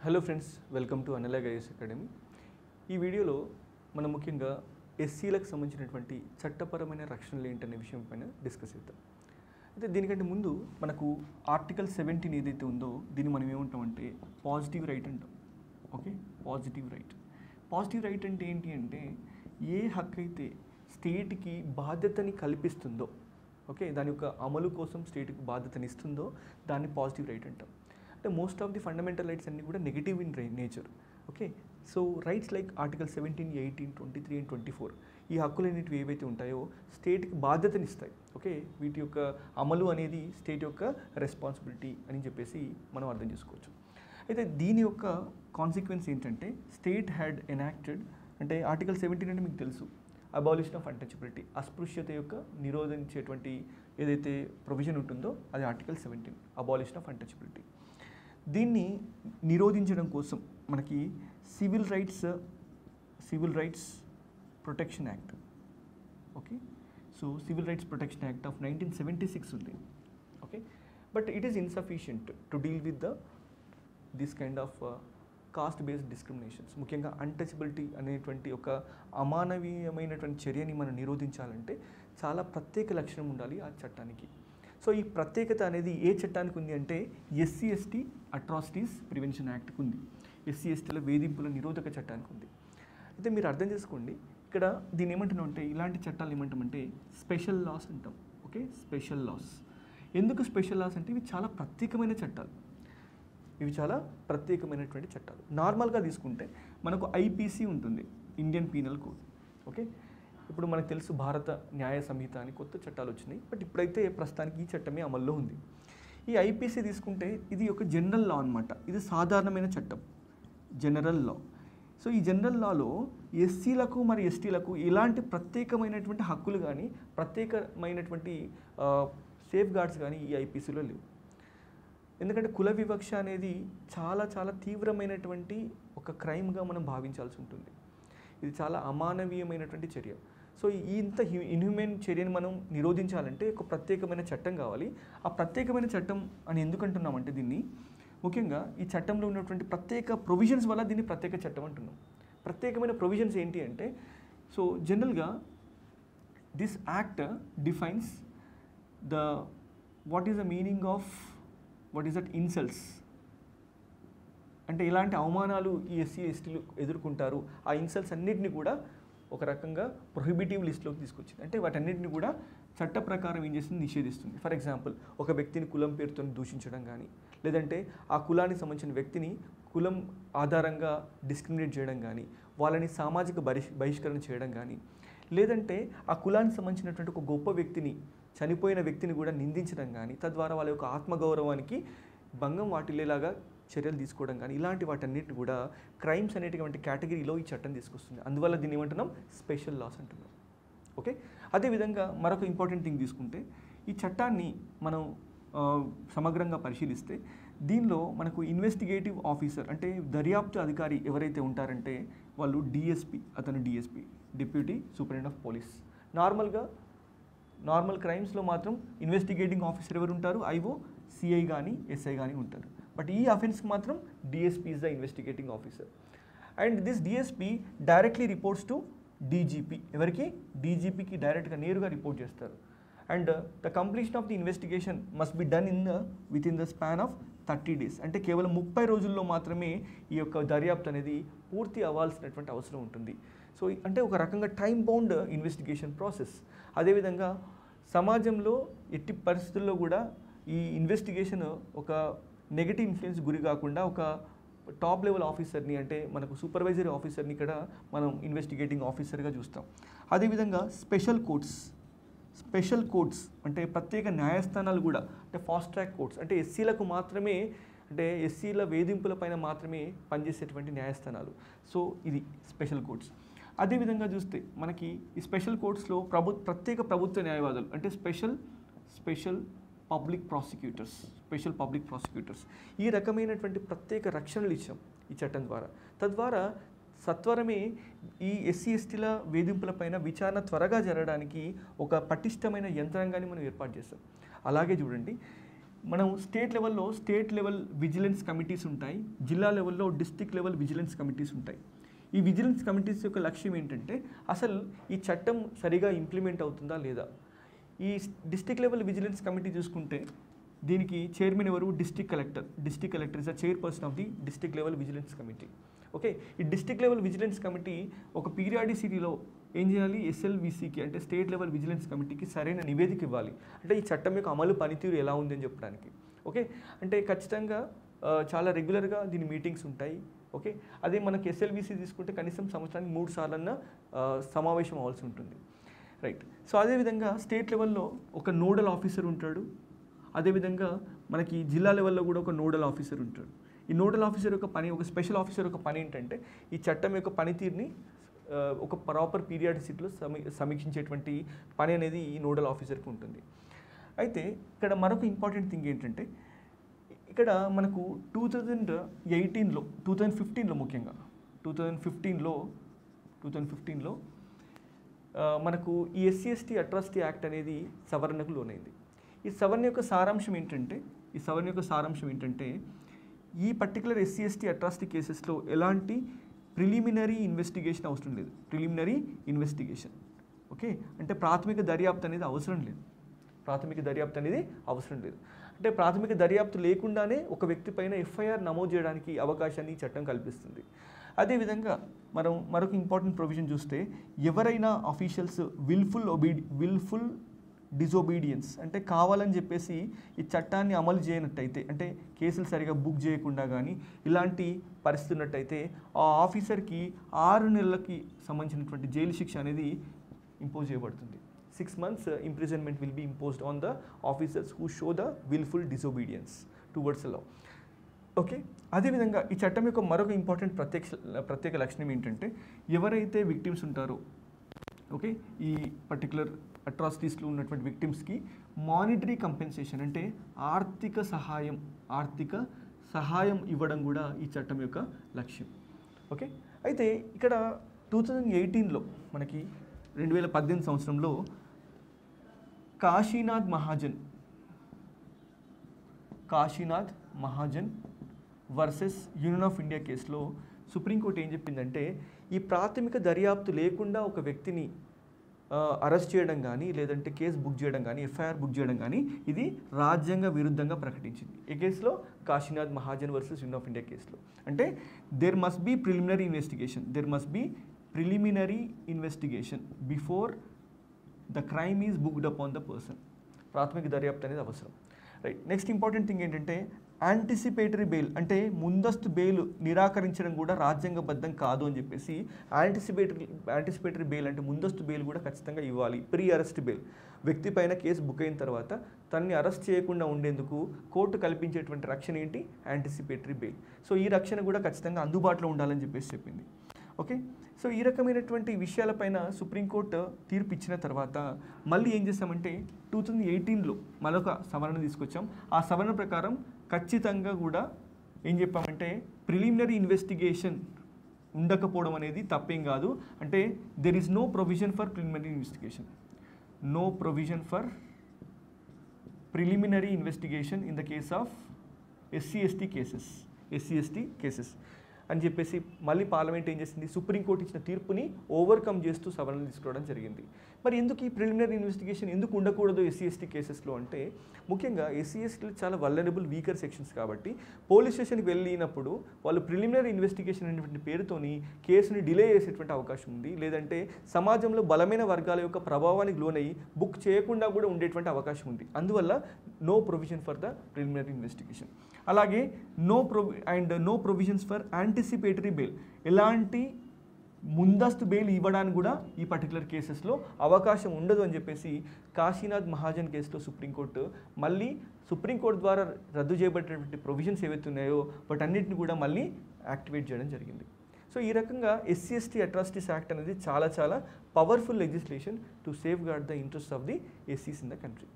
Hello friends, welcome to analog IAS academy. ఈ వీడియోలో మనం ముఖ్యంగా ఎస్సీలకు సంబంధించినటువంటి చట్టపరమైన రక్షణలు ఏంటనే విషయం పైన డిస్కస్ చేద్దాం. అయితే దీనికంటే ముందు మనకు ఆర్టికల్ 17 ఏదైతే ఉందో దీన్ని మనం ఏమంటామంటే పాజిటివ్ రైట్ అంటాం. Okay, positive right. Positive right అంటే ఏంటి అంటే ఏ హక్కు అయితే స్టేట్కి బాధ్యతని కల్పిస్తుందో, ఓకే, దాని యొక్క అమలు కోసం స్టేట్కి బాధ్యతని ఇస్తుందో దాన్ని పాజిటివ్ రైట్ అంటాం. అంటే most of the fundamental rights అన్నీ కూడా negative in nature. Okay, so rights like article 17, 18, 23 and 24 ఈ హక్కులన్నిటివి ఏవైతే ఉంటాయో స్టేట్కి బాధ్యతనిస్తాయి. ఓకే, వీటి యొక్క అమలు అనేది స్టేట్ యొక్క రెస్పాన్సిబిలిటీ అని చెప్పేసి మనం అర్థం చేసుకోవచ్చు. అయితే దీని యొక్క కాన్సిక్వెన్స్ ఏంటంటే స్టేట్ హ్యాడ్ ఎనాక్టెడ్, అంటే ఆర్టికల్ 17 అంటే మీకు తెలుసు, అబాలిషన్ ఆఫ్ అన్టచబిలిటీ, అస్పృశ్యత యొక్క నిరోధించేటువంటి ఏదైతే ప్రొవిజన్ ఉంటుందో అది ఆర్టికల్ 17, అబాలిషన్ ఆఫ్ అన్టచబిలిటీ. దీన్ని నిరోధించడం కోసం మనకి civil rights protection act, okay, so civil rights protection act of 1976 ఉంది. Okay, but it is insufficient to deal with this kind of cost based discriminations. ముఖ్యంగా అన్టచబిలిటీ అనేటువంటి ఒక అమానవీయమైనటువంటి చర్యని మనం నిరోధించాలంటే చాలా ప్రత్యేక లక్షణం ఉండాలి ఆ చట్టానికి. సో ఈ ప్రత్యేకత అనేది ఏ చట్టానికి ఉంది అంటే SC/ST అట్రాసిటీస్ ప్రివెన్షన్ యాక్ట్కి ఉంది, SC/STల వేధింపుల నిరోధక చట్టానికి ఉంది. అయితే మీరు అర్థం చేసుకోండి, ఇక్కడ దీన్ని ఏమంటున్నాం అంటే ఇలాంటి చట్టాలు ఏమంటామంటే స్పెషల్ లాస్ అంటాం. Okay, special laws. ఎందుకు స్పెషల్ లాస్ అంటే ఇవి చాలా ప్రత్యేకమైన చట్టాలు, ఇవి చాలా ప్రత్యేకమైనటువంటి చట్టాలు. నార్మల్గా తీసుకుంటే మనకు IPC ఉంటుంది, ఇండియన్ పీనల్ కోడ్. ఓకే, ఇప్పుడు మనకు తెలుసు భారత న్యాయ సంహిత అని కొత్త చట్టాలు వచ్చినాయి, బట్ ఇప్పుడైతే ప్రస్తుతానికి ఈ చట్టమే అమల్లో ఉంది. ఈ IPC తీసుకుంటే ఇది ఒక జనరల్ లా అనమాట, ఇది సాధారణమైన చట్టం, జనరల్ లా. సో ఈ జనరల్ లాలో SCలకు మరి STలకు ఎలాంటి ప్రత్యేకమైనటువంటి హక్కులు కానీ ప్రత్యేకమైనటువంటి సేఫ్ గార్డ్స్ కానీ ఈ IPCలో లేవు. ఎందుకంటే కుల వివక్ష అనేది చాలా చాలా తీవ్రమైనటువంటి ఒక క్రైమ్గా మనం భావించాల్సి ఉంటుంది. ఇది చాలా అమానవీయమైనటువంటి చర్య. సో ఇంత ఇన్హ్యూమన్ చర్యను మనం నిరోధించాలంటే ఒక ప్రత్యేకమైన చట్టం కావాలి. ఆ ప్రత్యేకమైన చట్టం అని ఎందుకు అంటున్నామంటే దీన్ని ముఖ్యంగా ఈ చట్టంలో ఉన్నటువంటి ప్రత్యేక ప్రొవిజన్స్ వల్ల దీన్ని ప్రత్యేక చట్టం అంటున్నాం. ప్రత్యేకమైన ప్రొవిజన్స్ ఏంటి అంటే, సో జనరల్గా this act defines what is the meaning of what is that insults, అంటే ఎలాంటి అవమానాలు ఈ SC/STలు ఎదుర్కొంటారు, ఆ ఇన్సల్ట్స్ అన్నిటిని కూడా ఒక రకంగా ప్రొహిబిటివ్ లిస్ట్లోకి తీసుకొచ్చింది. అంటే వాటన్నిటిని కూడా చట్ట ప్రకారం ఏం చేస్తుంది, నిషేధిస్తుంది. ఫర్ ఎగ్జాంపుల్, ఒక వ్యక్తిని కులం పేరుతో దూషించడం కానీ, లేదంటే ఆ కులానికి సంబంధించిన వ్యక్తిని కులం ఆధారంగా డిస్క్రిమినేట్ చేయడం కానీ, వాళ్ళని సామాజిక బహిష్కరణ చేయడం కానీ, లేదంటే ఆ కులానికి సంబంధించినటువంటి ఒక గొప్ప వ్యక్తిని, చనిపోయిన వ్యక్తిని కూడా నిందించడం కానీ, తద్వారా వాళ్ళ యొక్క ఆత్మగౌరవానికి భంగం వాటిల్లేలాగా చర్యలు తీసుకోవడం కానీ, ఇలాంటి వాటన్నిటిని కూడా క్రైమ్స్ అనేటువంటి కేటగిరీలో ఈ చట్టం తీసుకొస్తుంది. అందువల్ల దీన్ని ఏమంటున్నాం, స్పెషల్ లాస్ అంటున్నాం. ఓకే, అదేవిధంగా మరొక ఇంపార్టెంట్ థింగ్ తీసుకుంటే ఈ చట్టాన్ని మనం సమగ్రంగా పరిశీలిస్తే దీనిలో మనకు ఇన్వెస్టిగేటివ్ ఆఫీసర్, అంటే దర్యాప్తు అధికారి ఎవరైతే ఉంటారంటే వాళ్ళు DSP, అతను DSP, deputy superintendent of police. Normal క్రైమ్స్లో మాత్రం ఇన్వెస్టిగేటింగ్ ఆఫీసర్ ఎవరు ఉంటారు, IO, CI కానీ SI కానీ ఉంటారు. బట్ ఈ అఫెన్స్కి మాత్రం DSP is the investigating officer. And this DSP directly reports to DGP. ఎవరికి? DGPకి డైరెక్ట్గా నేరుగా రిపోర్ట్ చేస్తారు. And the completion of the investigation must be done with in the span of 30 days. అంటే కేవలం 30 రోజుల్లో మాత్రమే ఈ యొక్క దర్యాప్తు అనేది పూర్తి అవ్వాల్సినటువంటి అవసరం ఉంటుంది. సో అంటే ఒక రకంగా టైం బౌండ్ ఇన్వెస్టిగేషన్ ప్రాసెస్. అదేవిధంగా సమాజంలో ఎట్టి పరిస్థితుల్లో కూడా ఈ ఇన్వెస్టిగేషన్ ఒక నెగటివ్ ఇన్ఫ్లుయెన్స్ గురి కాకుండా ఒక టాప్ లెవెల్ ఆఫీసర్ని, అంటే మనకు సూపర్వైజరీ ఆఫీసర్ని ఇక్కడ మనం ఇన్వెస్టిగేటింగ్ ఆఫీసర్గా చూస్తాం. అదేవిధంగా స్పెషల్ కోర్ట్స్ అంటే ప్రత్యేక న్యాయస్థానాలు కూడా, అంటే ఫాస్ట్ ట్రాక్ కోర్ట్స్, అంటే SCలకు మాత్రమే, అంటే SCల వేధింపుల పైన మాత్రమే పనిచేసేటువంటి న్యాయస్థానాలు. సో ఇది స్పెషల్ కోర్ట్స్. అదేవిధంగా చూస్తే మనకి ఈ స్పెషల్ కోర్ట్స్లో ప్రత్యేక ప్రభుత్వ న్యాయవాదులు, అంటే స్పెషల్ పబ్లిక్ ప్రాసిక్యూటర్స్ ఈ రకమైనటువంటి ప్రత్యేక రక్షణలు ఇచ్చాం ఈ చట్టం ద్వారా. తద్వారా సత్వరమే ఈ SC/STల వేధింపులపైన విచారణ త్వరగా జరగడానికి ఒక పటిష్టమైన యంత్రాంగాన్ని మనం ఏర్పాటు చేస్తాం. అలాగే చూడండి, మనం స్టేట్ లెవెల్ విజిలెన్స్ కమిటీస్ ఉంటాయి, జిల్లా లెవెల్లో డిస్ట్రిక్ట్ లెవెల్ విజిలెన్స్ కమిటీస్ ఉంటాయి. ఈ విజిలెన్స్ కమిటీస్ యొక్క లక్ష్యం ఏంటంటే అసలు ఈ చట్టం సరిగా ఇంప్లిమెంట్ అవుతుందా లేదా. ఈ డిస్ట్రిక్ట్ లెవెల్ విజిలెన్స్ కమిటీ చూసుకుంటే దీనికి చైర్మన్ ఎవరు, district collector is the chairperson of the district level vigilance committee. Okay, ఈ డిస్ట్రిక్ట్ లెవెల్ విజిలెన్స్ కమిటీ ఒక పీరియాడిసిటీలో ఏం చేయాలి, ఎస్ఎల్విసికి అంటే స్టేట్ లెవెల్ విజిలెన్స్ కమిటీకి సరైన నివేదిక ఇవ్వాలి. అంటే ఈ చట్టం యొక్క అమలు పనితీరు ఎలా ఉందని చెప్పడానికి. ఓకే, అంటే ఖచ్చితంగా చాలా రెగ్యులర్గా దీని మీటింగ్స్ ఉంటాయి. ఓకే, అదే మనకి ఎస్ఎల్విసి తీసుకుంటే కనీసం సంవత్సరానికి 3 సార్లన్నా సమావేశం అవ్వాల్సి ఉంటుంది. రైట్. సో అదేవిధంగా స్టేట్ లెవెల్లో ఒక నోడల్ ఆఫీసర్ ఉంటాడు, అదేవిధంగా మనకి జిల్లా లెవెల్లో కూడా ఒక నోడల్ ఆఫీసర్ ఉంటాడు. ఈ నోడల్ ఆఫీసర్ యొక్క పని, ఒక స్పెషల్ ఆఫీసర్ యొక్క పని ఏంటంటే ఈ చట్టం యొక్క పనితీరుని ఒక ప్రాపర్ పీరియాడిసిటీలో సమీక్షించేటువంటి పని అనేది ఈ నోడల్ ఆఫీసర్కి ఉంటుంది. అయితే ఇక్కడ మరొక ఇంపార్టెంట్ థింగ్ ఏంటంటే ఇక్కడ మనకు 2015లో ముఖ్యంగా 2015లో మనకు ఈ SC/ST అట్రాసిటీ యాక్ట్ అనేది సవరణకు లోనైంది. ఈ సవరణ యొక్క సారాంశం ఏంటంటే ఈ పర్టికులర్ SC/ST అట్రాసిటీ కేసెస్లో ఎలాంటి ప్రిలిమినరీ ఇన్వెస్టిగేషన్ అవసరం లేదు. ఓకే, అంటే ప్రాథమిక దర్యాప్తు అనేది అవసరం లేదు. అంటే ప్రాథమిక దర్యాప్తు లేకుండానే ఒక వ్యక్తి పైన FIR నమోదు చేయడానికి అవకాశాన్ని ఈ చట్టం కల్పిస్తుంది. అదేవిధంగా మనం మరొక ఇంపార్టెంట్ ప్రొవిజన్ చూస్తే ఎవరైనా అఫీషియల్స్ విల్ఫుల్ డిజోబీడియన్స్ అంటే కావాలని చెప్పేసి ఈ చట్టాన్ని అమలు చేయనట్టయితే, అంటే కేసులు సరిగా బుక్ చేయకుండా కానీ ఇలాంటి పరిస్థితి ఉన్నట్టయితే ఆ ఆఫీసర్కి 6 నెలలకి సంబంధించినటువంటి జైలు శిక్ష అనేది ఇంపోజ్ చేయబడుతుంది. 6 months imprisonment will be imposed on the officers who show the willful disobedience towards the law. Okay, అదేవిధంగా ఈ చట్టం యొక్క మరొక ఇంపార్టెంట్ ప్రత్యేక లక్షణం ఏంటంటే ఎవరైతే విక్టిమ్స్ ఉంటారో, ఓకే, ఈ పర్టికులర్ అట్రాసిటీస్లో ఉన్నటువంటి విక్టిమ్స్కి మానిటరీ కంపెన్సేషన్ అంటే ఆర్థిక సహాయం ఇవ్వడం కూడా ఈ చట్టం యొక్క లక్ష్యం. ఓకే, అయితే ఇక్కడ 2018లో మనకి 2018 సంవత్సరంలో Kashinath Mahajan versus Union of India కేసులో సుప్రీంకోర్టు ఏం చెప్పిందంటే ఈ ప్రాథమిక దర్యాప్తు లేకుండా ఒక వ్యక్తిని అరెస్ట్ చేయడం కానీ లేదంటే కేసు బుక్ చేయడం కానీ FIR బుక్ చేయడం కానీ ఇది రాజ్యాంగ విరుద్ధంగా ప్రకటించింది. ఈ కేసులో Kashinath Mahajan versus Union of India కేసులో అంటే there must be preliminary investigation before the crime is booked upon the person. ప్రాథమిక దర్యాప్తు అనేది అవసరం. రైట్. నెక్స్ట్ ఇంపార్టెంట్ థింగ్ ఏంటంటే యాంటిసిపేటరీ బెయిల్ అంటే ముందస్తు బెయిల్ నిరాకరించడం కూడా రాజ్యాంగబద్ధం కాదు అని చెప్పేసి యాంటిసిపేటరీ బెయిల్ అంటే ముందస్తు బెయిల్ కూడా ఖచ్చితంగా ఇవ్వాలి. ప్రీ అరెస్ట్ బెయిల్ వ్యక్తి పైన కేసు బుక్ అయిన తర్వాత తనని అరెస్ట్ చేయకుండా ఉండేందుకు కోర్టు కల్పించేటువంటి రక్షణ ఏంటి, యాంటిసిపేటరీ బెయిల్. సో ఈ రక్షణ కూడా ఖచ్చితంగా అందుబాటులో ఉండాలని చెప్పేసి చెప్పింది. ఓకే, సో ఈ రకమైనటువంటి విషయాలపైన సుప్రీంకోర్టు తీర్పు ఇచ్చిన తర్వాత మళ్ళీ ఏం చేస్తామంటే 2018లో మరొక సవరణ తీసుకొచ్చాం. ఆ సవరణ ప్రకారం ఖచ్చితంగా కూడా ఏం చెప్పామంటే ప్రిలిమినరీ ఇన్వెస్టిగేషన్ ఉండకపోవడం అనేది తప్పేం కాదు. అంటే there is no provision for preliminary investigation in the case of SC/ST cases అని చెప్పేసి మళ్ళీ పార్లమెంట్ ఏం చేసింది, సుప్రీంకోర్టు ఇచ్చిన తీర్పుని ఓవర్కమ్ చేస్తూ సవరణలు తీసుకోవడం జరిగింది. మరి ఎందుకు ఈ ప్రిలిమినరీ ఇన్వెస్టిగేషన్ ఎందుకు ఉండకూడదు SC/ST కేసెస్లో అంటే ముఖ్యంగా SC/STలు చాలా వల్నరబుల్ వీకర్ సెక్షన్స్ కాబట్టి పోలీస్ స్టేషన్కి వెళ్ళినప్పుడు వాళ్ళు ప్రిలిమినరీ ఇన్వెస్టిగేషన్ అనేటువంటి పేరుతోని కేసుని డిలే చేసేటువంటి అవకాశం ఉంది. లేదంటే సమాజంలో బలమైన వర్గాల యొక్క ప్రభావానికి లోనయ్యి బుక్ చేయకుండా కూడా ఉండేటువంటి అవకాశం ఉంది. అందువల్ల no provision for the preliminary investigation. అలాగే no provisions for anticipatory bail, ఎలాంటి ముందస్తు బెయిల్ ఇవ్వడానికి కూడా ఈ పర్టికులర్ కేసెస్లో అవకాశం ఉండదు అని చెప్పేసి కాశీనాథ్ మహాజన్ కేసులో సుప్రీంకోర్టు ద్వారా రద్దు చేయబడినటువంటి ప్రొవిజన్స్ ఏవైతే ఉన్నాయో వాటన్నిటిని కూడా మళ్ళీ యాక్టివేట్ చేయడం జరిగింది. సో ఈ రకంగా SC/ST అట్రాసిటీస్ యాక్ట్ అనేది చాలా powerful legislation to safeguard the interest of the SCs in the country.